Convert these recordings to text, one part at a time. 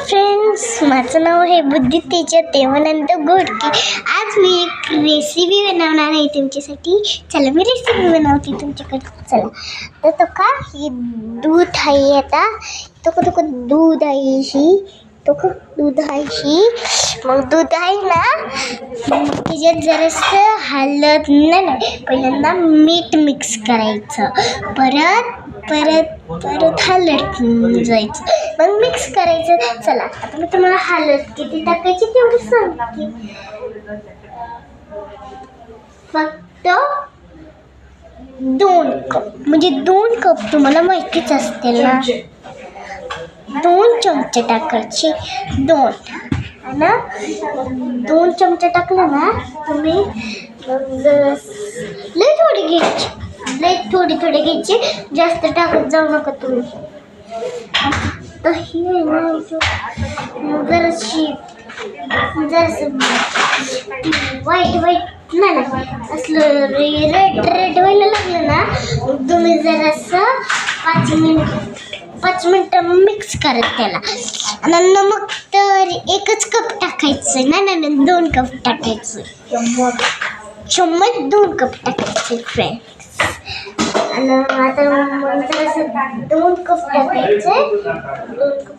Friends, माझं नाव आहे बुद्धी तेजा देवानंद गोडके. आज मी एक रेसिपी बनवणार आहे तुमच्यासाठी. चला मी रेसिपी बनवते तुमच्याकडे. चला तर तो का हे दूध आहे. आता तो दूध आहे ही दूध आहे ही. मग दूध आहे ना, त्याच्यात जरासं हळद नाही पहिल्यांदा मीठ मिक्स करायचं. परत हळद जायचं, मग मिक्स करायचं. चला आता मी तुम्हाला हळद किती टाकायची तेवढी सांगते. फक्त 2 कप, म्हणजे 2 कप तुम्हाला माहितीच असतील ना. 2 चमचे टाकायचे. 2 चमचे टाकलं ना तुम्ही. लय थोडी घ्यायची, जास्त टाकत जाऊ नका तुम्ही. तर ही आहे ना जराशी वाईट नाही असलं रेड व्हायला लागलं ना, तुम्ही जरासं 5 मिनिटं मिक्स करत त्याला. आणि नमक तर 1 कप टाकायचं. नाही 2 कप टाकायचं. चम्मच 2 कप टाकायचे फ्रेंड्स. आणि आता जरासं 2 कप टाकायचे. 2 कप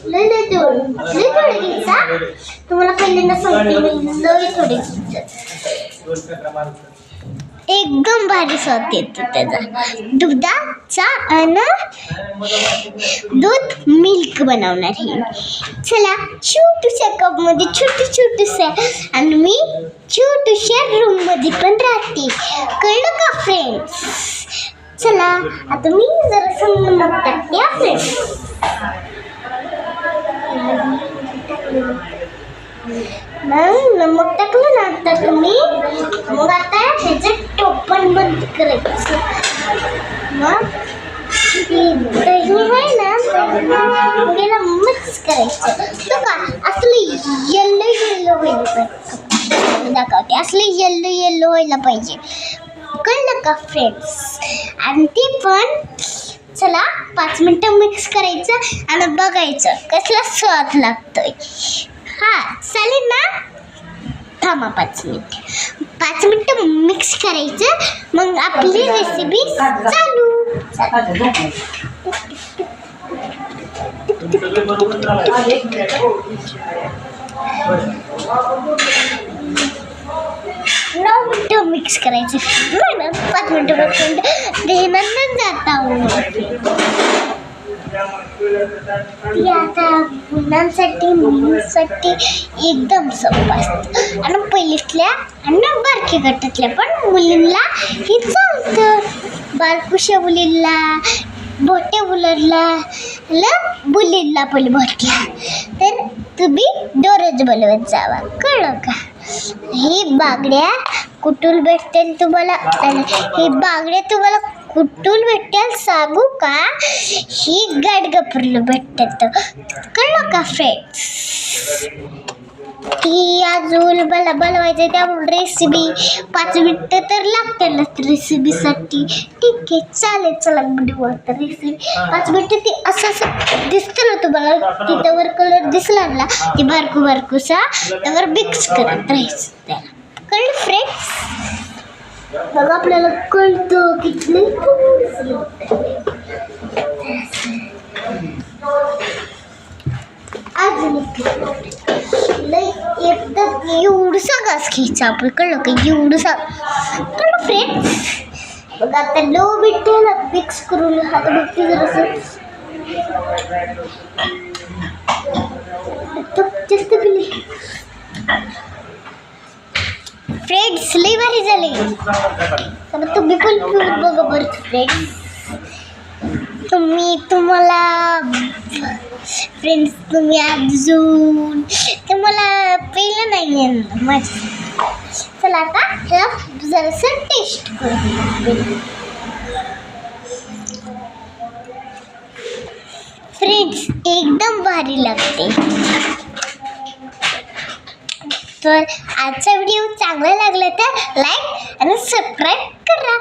लय थोडे घ्यायचा. तुम्हाला पहिल्यांदा सांगते मी, लय थोडे घ्यायचं. एकदम भारी स्वाद येतो त्याचा दुधाचा. आणि दूध मिल्क बनवणार आहे. चला छोट्याशा कपमध्ये छोटूशा, आणि मी छोट्याशा रूममध्ये पण राहते. कळलं का फ्रेंड्स? चला आता मी जरा नमक टाकते फ्रेंड्स. मग नमक टाकलं ना तर तुम्ही मग आता ह्याचं टोपण बंद करायचं. मग दही आहे ना, त्याला मिक्स करायचं. तो का असलं येल्लो व्हायला दाखवते. असलं येल्लो व्हायला पाहिजे. कळलं का फ्रेंड्स? आणि ते पण चला 5 मिनिटं मिक्स करायचं आणि बघायचं कसला स्वाद लागतोय. चालेल ना. थांबा 5 मिनिटं मिक्स करायचं, मग आपली रेसिपी चालू. नऊ मिनिटं मिक्स करायचं. 5 मिनिटं देणार जाता. आता मुलांसाठी एकदम सोपं असतं. आणि पहिलीतल्या आणि बारकी गटातल्या पण मुलींना हे चालतं. बारकुशा मुलींना, मोठ्या मुलांना, पहिले भरल्या तर तुम्ही दररोज बनवत जावा. कळलं का? ही बागड्या कुठून भेटतील तुम्हाला? ही बागड्या तुम्हाला कुठून भेटतील सांगू का? ही गाडगपूरला भेटतात. कळलं का फ्रेंड्स? ती अजून मला बनवायचं, त्यामुळे रेसिपी 5 मिनिटं तर लागतात रेसिपीसाठी. ठीक आहे चालेल. चला तर रेसिपी 5 मिनिटं. ती असं दिसतं ना तुम्हाला, तिथं कलर दिसला ना, ती बारकूसा त्यावर मिक्स करत राहायचं त्याला. कळलं फ्रेंड्स? मग आपल्याला कळतं किती अजून एकदम एवढसा घास घ्यायचा आपण. कळलं का? एवढसा. कळलं फ्रेंड्स? मग आता लो मिठाला मिक्स करून हात बघते जरासं जास्त पिले फ्रेंड्स. लई भारी झाले. तर तुम्ही पण पिऊन बघा बरं फ्रेंड्स. तुम्ही अजून तुम्हाला पहिलं नाही माझं. चला आता ह्याला जरासं टेस्ट करू. फ्रेंड्स एकदम भारी लागते. तर आजचा व्हिडिओ चांगला लागला तर लाईक आणि सबस्क्राईब करा.